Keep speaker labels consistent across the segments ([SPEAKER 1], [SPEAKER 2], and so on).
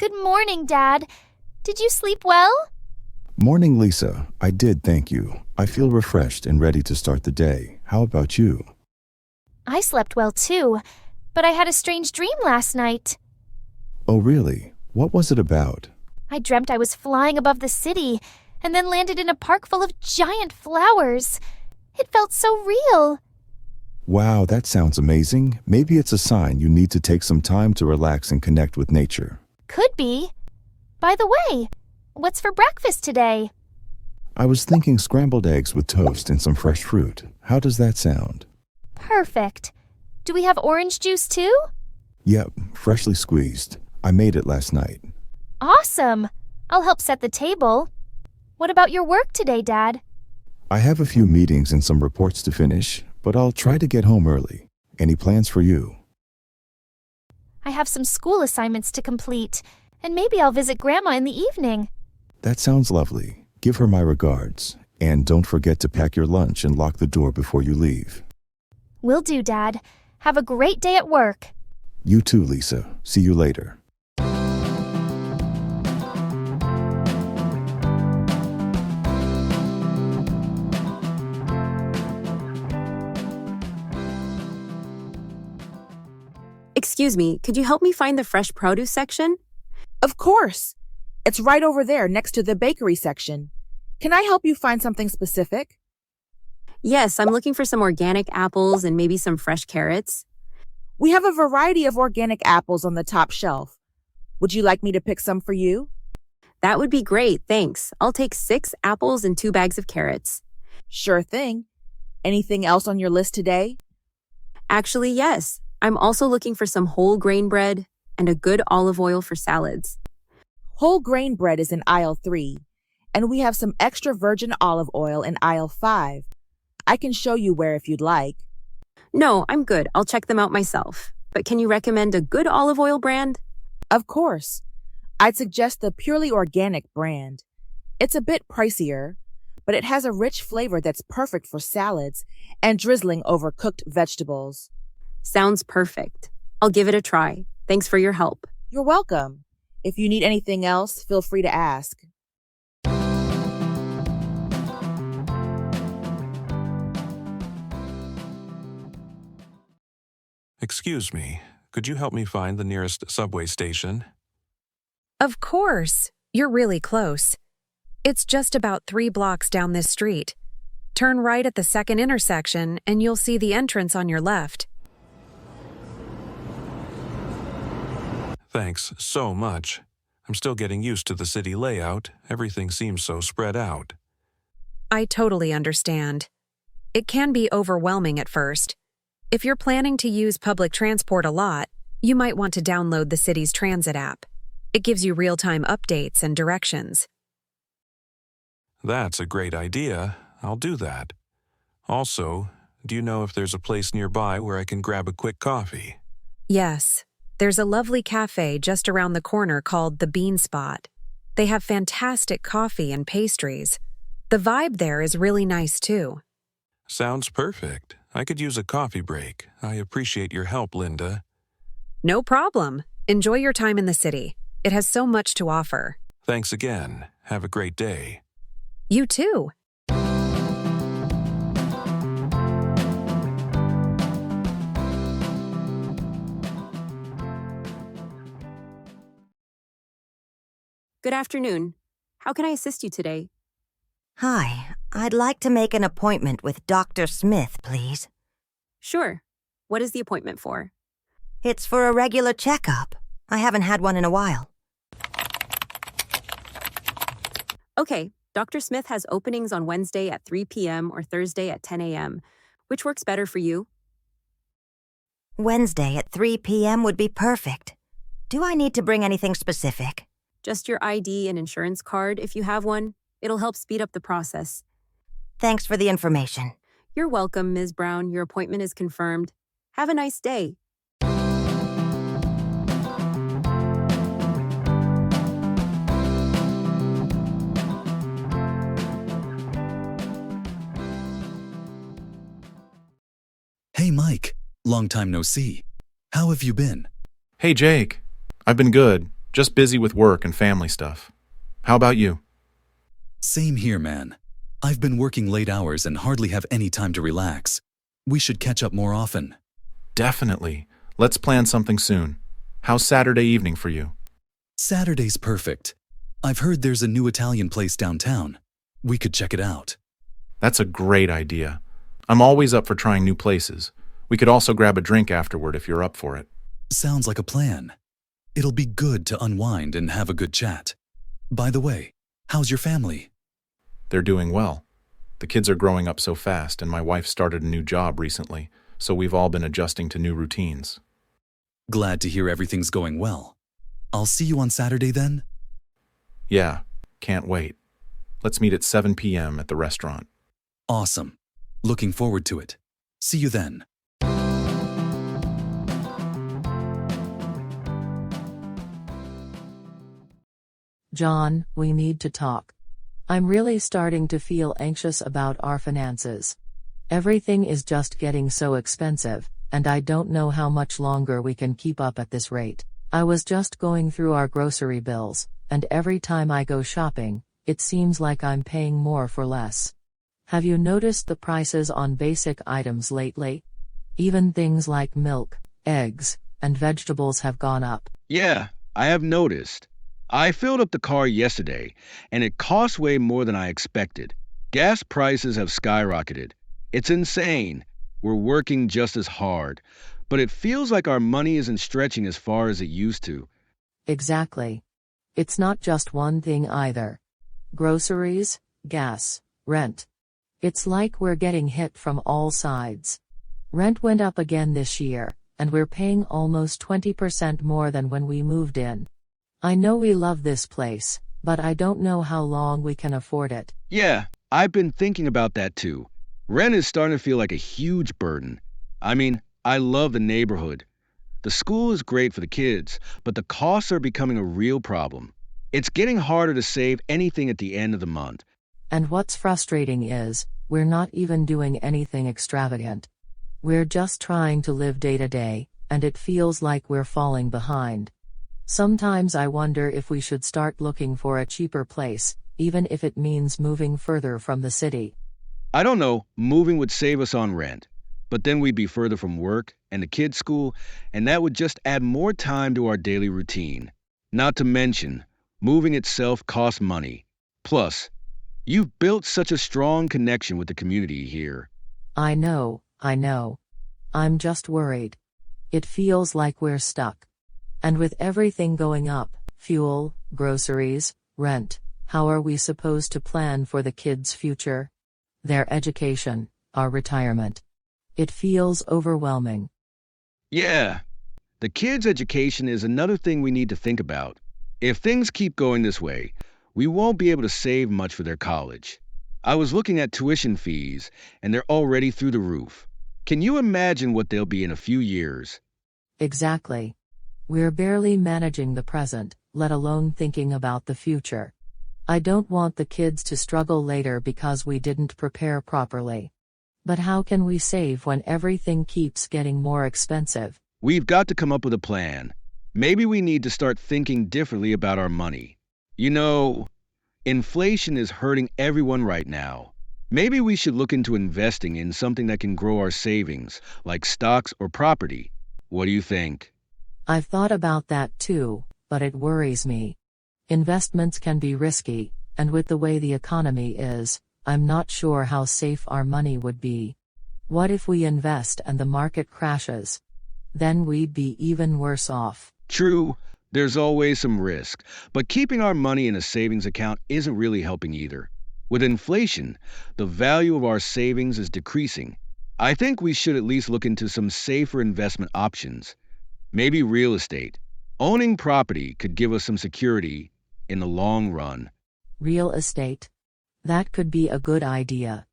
[SPEAKER 1] Good morning, Dad. Did you sleep well?
[SPEAKER 2] Morning, Lisa. I did, thank you. I feel refreshed and ready to start the day. How about you?
[SPEAKER 1] I slept well too, but I had a strange dream last night.
[SPEAKER 2] Oh, really? What was it about?
[SPEAKER 1] I dreamt I was flying above the city and then landed in a park full of giant flowers. It felt so real.
[SPEAKER 2] Wow, that sounds amazing. Maybe it's a sign you need to take some time to relax and connect with nature.
[SPEAKER 1] Could be. By the way, what's for breakfast today?
[SPEAKER 2] I was thinking scrambled eggs with toast and some fresh fruit. How does that sound?
[SPEAKER 1] Perfect. Do we have orange juice too?
[SPEAKER 2] Yep, freshly squeezed. I made it last night.
[SPEAKER 1] Awesome. I'll help set the table. What about your work today, Dad?
[SPEAKER 2] I have a few meetings and some reports to finish, but I'll try to get home early. Any plans for you?
[SPEAKER 1] I have some school assignments to complete, and maybe I'll visit Grandma in the evening.
[SPEAKER 2] That sounds lovely. Give her my regards. And don't forget to pack your lunch and lock the door before you leave.
[SPEAKER 1] Will do, Dad. Have a great day at work.
[SPEAKER 2] You too, Lisa. See you later.
[SPEAKER 3] Excuse me, could you help me find the fresh produce section?
[SPEAKER 4] Of course. It's right over there next to the bakery section. Can I help you find something specific?
[SPEAKER 3] Yes, I'm looking for some organic apples and maybe some fresh carrots.
[SPEAKER 4] We have a variety of organic apples on the top shelf. Would you like me to pick some for you?
[SPEAKER 3] That would be great, thanks. I'll take 6 apples and 2 bags of carrots.
[SPEAKER 4] Sure thing. Anything else on your list today?
[SPEAKER 3] Actually, yes. I'm also looking for some whole grain bread and a good olive oil for salads.
[SPEAKER 4] Whole grain bread is in aisle 3, and we have some extra virgin olive oil in aisle 5. I can show you where if you'd like.
[SPEAKER 3] No, I'm good. I'll check them out myself. But can you recommend a good olive oil brand?
[SPEAKER 4] Of course. I'd suggest the purely organic brand. It's a bit pricier, but it has a rich flavor that's perfect for salads and drizzling over cooked vegetables.
[SPEAKER 3] Sounds perfect. I'll give it a try. Thanks for your help.
[SPEAKER 4] You're welcome. If you need anything else, feel free to ask.
[SPEAKER 5] Excuse me, could you help me find the nearest subway station?
[SPEAKER 6] Of course. You're really close. It's just about 3 blocks down this street. Turn right at the second intersection and you'll see the entrance on your left.
[SPEAKER 5] Thanks so much. I'm still getting used to the city layout. Everything seems so spread out.
[SPEAKER 6] I totally understand. It can be overwhelming at first. If you're planning to use public transport a lot, you might want to download the city's transit app. It gives you real-time updates and directions.
[SPEAKER 5] That's a great idea. I'll do that. Also, do you know if there's a place nearby where I can grab a quick coffee?
[SPEAKER 6] Yes, there's a lovely cafe just around the corner called the Bean Spot. They have fantastic coffee and pastries. The vibe there is really nice too.
[SPEAKER 5] Sounds perfect. I could use a coffee break. I appreciate your help, Linda.
[SPEAKER 6] No problem. Enjoy your time in the city. It has so much to offer.
[SPEAKER 5] Thanks again. Have a great day.
[SPEAKER 6] You too.
[SPEAKER 3] Good afternoon. How can I assist you today?
[SPEAKER 7] Hi, I'd like to make an appointment with Dr. Smith, please.
[SPEAKER 3] Sure. What is the appointment for?
[SPEAKER 7] It's for a regular checkup. I haven't had one in a while.
[SPEAKER 3] Okay, Dr. Smith has openings on Wednesday at 3 p.m. or Thursday at 10 a.m. Which works better for you?
[SPEAKER 7] Wednesday at 3 p.m. would be perfect. Do I need to bring anything specific?
[SPEAKER 3] Just your ID and insurance card if you have one. It'll help speed up the process.
[SPEAKER 7] Thanks for the information.
[SPEAKER 3] You're welcome, Ms. Brown. Your appointment is confirmed. Have a nice day.
[SPEAKER 8] Hey, Mike. Long time no see. How have you been?
[SPEAKER 9] Hey, Jake. I've been good.
[SPEAKER 5] Just busy with work and family stuff. How about you?
[SPEAKER 8] Same here, man. I've been working late hours and hardly have any time to relax. We should catch up more often.
[SPEAKER 5] Definitely. Let's plan something soon. How's Saturday evening for you?
[SPEAKER 8] Saturday's perfect. I've heard there's a new Italian place downtown. We could check it out.
[SPEAKER 5] That's a great idea. I'm always up for trying new places. We could also grab a drink afterward if you're up for it.
[SPEAKER 8] Sounds like a plan. It'll be good to unwind and have a good chat. By the way, how's your family?
[SPEAKER 5] They're doing well. The kids are growing up so fast, and my wife started a new job recently, so we've all been adjusting to new routines.
[SPEAKER 8] Glad to hear everything's going well. I'll see you on Saturday then?
[SPEAKER 5] Yeah, can't wait. Let's meet at 7 p.m. at the restaurant.
[SPEAKER 8] Awesome. Looking forward to it. See you then.
[SPEAKER 9] John, we need to talk. I'm really starting to feel anxious about our finances. Everything is just getting so expensive, and I don't know how much longer we can keep up at this rate. I was just going through our grocery bills, and every time I go shopping, it seems like I'm paying more for less. Have you noticed the prices on basic items lately? Even things like milk, eggs, and vegetables have gone up.
[SPEAKER 10] Yeah, I have noticed. I filled up the car yesterday, and it cost way more than I expected. Gas prices have skyrocketed. It's insane. We're working just as hard, but it feels like our money isn't stretching as far as it used to.
[SPEAKER 9] Exactly. It's not just one thing either. Groceries, gas, rent. It's like we're getting hit from all sides. Rent went up again this year, and we're paying almost 20% more than when we moved in. I know we love this place, but I don't know how long we can afford it.
[SPEAKER 10] Yeah, I've been thinking about that too. Rent is starting to feel like a huge burden. I mean, I love the neighborhood. The school is great for the kids, but the costs are becoming a real problem. It's getting harder to save anything at the end of the month.
[SPEAKER 9] And what's frustrating is, we're not even doing anything extravagant. We're just trying to live day to day, and it feels like we're falling behind. Sometimes I wonder if we should start looking for a cheaper place, even if it means moving further from the city.
[SPEAKER 10] I don't know, moving would save us on rent, but then we'd be further from work and the kids' school, and that would just add more time to our daily routine. Not to mention, moving itself costs money. Plus, you've built such a strong connection with the community here.
[SPEAKER 9] I know. I'm just worried. It feels like we're stuck. And with everything going up, fuel, groceries, rent, how are we supposed to plan for the kids' future? Their education, our retirement. It feels overwhelming.
[SPEAKER 10] Yeah, the kids' education is another thing we need to think about. If things keep going this way, we won't be able to save much for their college. I was looking at tuition fees, and they're already through the roof. Can you imagine what they'll be in a few years?
[SPEAKER 9] Exactly. We're barely managing the present, let alone thinking about the future. I don't want the kids to struggle later because we didn't prepare properly. But how can we save when everything keeps getting more expensive?
[SPEAKER 10] We've got to come up with a plan. Maybe we need to start thinking differently about our money. You know, inflation is hurting everyone right now. Maybe we should look into investing in something that can grow our savings, like stocks or property. What do you think?
[SPEAKER 9] I've thought about that too, but it worries me. Investments can be risky, and with the way the economy is, I'm not sure how safe our money would be. What if we invest and the market crashes? Then we'd be even worse off.
[SPEAKER 10] True, there's always some risk, but keeping our money in a savings account isn't really helping either. With inflation, the value of our savings is decreasing. I think we should at least look into some safer investment options. Maybe real estate. Owning property could give us some security in the long run.
[SPEAKER 9] Real estate? That could be a good idea.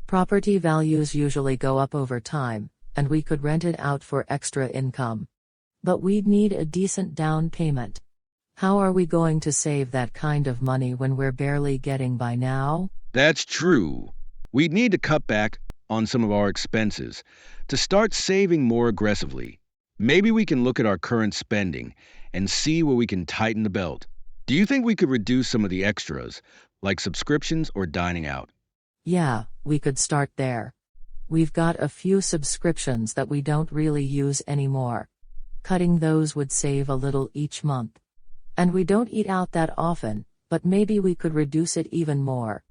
[SPEAKER 9] Property values usually go up over time, and we could rent it out for extra income. But we'd need a decent down payment. How are we going to save that kind of money when we're barely getting by now?
[SPEAKER 10] That's true. We'd need to cut back on some of our expenses to start saving more aggressively. Maybe we can look at our current spending and see where we can tighten the belt. Do you think we could reduce some of the extras, like subscriptions or dining out?
[SPEAKER 9] Yeah, we could start there. We've got a few subscriptions that we don't really use anymore. Cutting those would save a little each month. And we don't eat out that often, but maybe we could reduce it even more.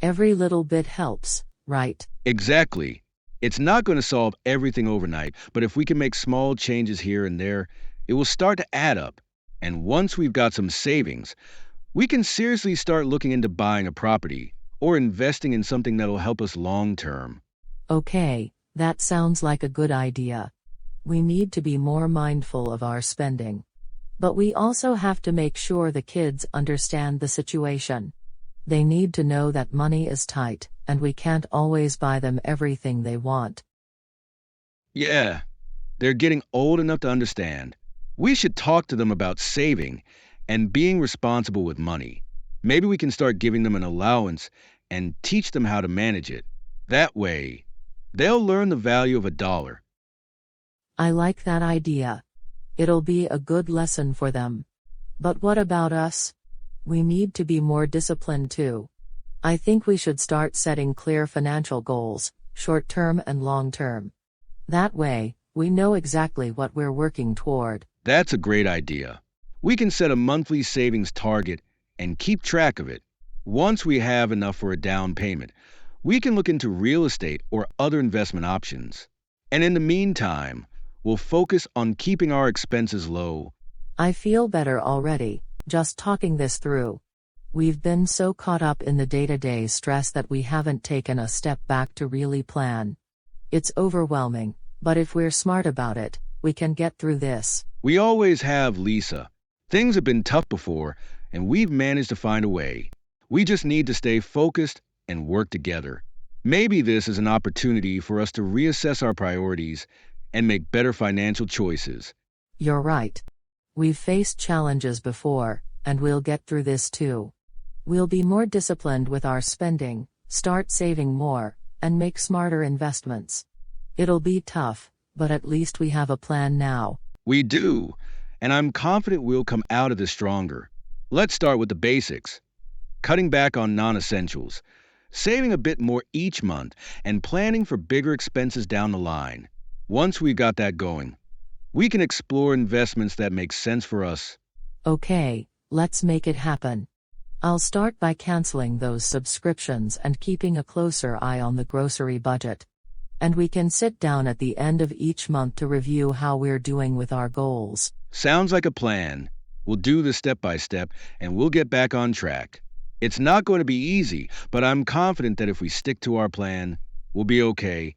[SPEAKER 9] Every little bit helps, right?
[SPEAKER 10] Exactly. It's not going to solve everything overnight, but if we can make small changes here and there, it will start to add up. And once we've got some savings, we can seriously start looking into buying a property or investing in something that'll help us long term.
[SPEAKER 9] Okay, that sounds like a good idea. We need to be more mindful of our spending. But we also have to make sure the kids understand the situation. They need to know that money is tight, and we can't always buy them everything they want.
[SPEAKER 10] Yeah, they're getting old enough to understand. We should talk to them about saving and being responsible with money. Maybe we can start giving them an allowance and teach them how to manage it. That way, they'll learn the value of a dollar.
[SPEAKER 9] I like that idea. It'll be a good lesson for them. But what about us? We need to be more disciplined too. I think we should start setting clear financial goals, short-term and long-term. That way, we know exactly what we're working toward.
[SPEAKER 10] That's a great idea. We can set a monthly savings target and keep track of it. Once we have enough for a down payment, we can look into real estate or other investment options. And in the meantime, we'll focus on keeping our expenses low.
[SPEAKER 9] I feel better already, just talking this through. We've been so caught up in the day-to-day stress that we haven't taken a step back to really plan. It's overwhelming, but if we're smart about it, we can get through this.
[SPEAKER 10] We always have, Lisa. Things have been tough before, and we've managed to find a way. We just need to stay focused and work together. Maybe this is an opportunity for us to reassess our priorities and make better financial choices.
[SPEAKER 9] You're right. We've faced challenges before, and we'll get through this too. We'll be more disciplined with our spending, start saving more, and make smarter investments. It'll be tough, but at least we have a plan now.
[SPEAKER 10] We do, and I'm confident we'll come out of this stronger. Let's start with the basics. Cutting back on non-essentials, saving a bit more each month, and planning for bigger expenses down the line. Once we got that going, we can explore investments that make sense for us.
[SPEAKER 9] Okay, let's make it happen. I'll start by canceling those subscriptions and keeping a closer eye on the grocery budget. And we can sit down at the end of each month to review how we're doing with our goals.
[SPEAKER 10] Sounds like a plan. We'll do this step by step, and we'll get back on track. It's not going to be easy, but I'm confident that if we stick to our plan, we'll be okay.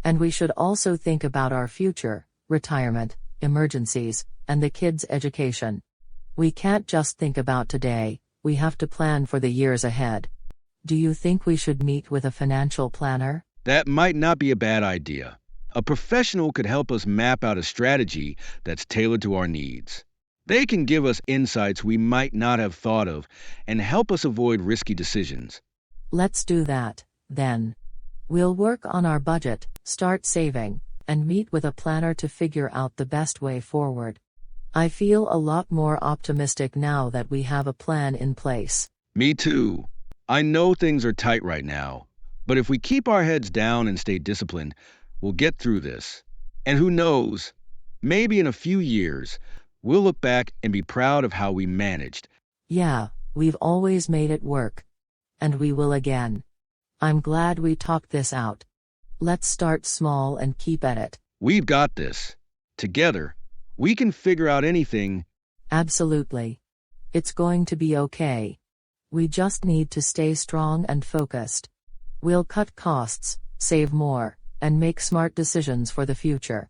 [SPEAKER 9] And we should also think about our future, retirement, emergencies, and the kids' education. We can't just think about today, we have to plan for the years ahead. Do you think we should meet with a financial planner?
[SPEAKER 10] That might not be a bad idea. A professional could help us map out a strategy that's tailored to our needs. They can give us insights we might not have thought of and help us avoid risky decisions.
[SPEAKER 9] Let's do that, then. We'll work on our budget, start saving, and meet with a planner to figure out the best way forward. I feel a lot more optimistic now that we have a plan in place.
[SPEAKER 10] Me too. I know things are tight right now, but if we keep our heads down and stay disciplined, we'll get through this. And who knows, maybe in a few years, we'll look back and be proud of how we managed.
[SPEAKER 9] Yeah, we've always made it work. And we will again. I'm glad we talked this out. Let's start small and keep at it.
[SPEAKER 10] We've got this. Together, we can figure out anything.
[SPEAKER 9] Absolutely. It's going to be okay. We just need to stay strong and focused. We'll cut costs, save more, and make smart decisions for the future.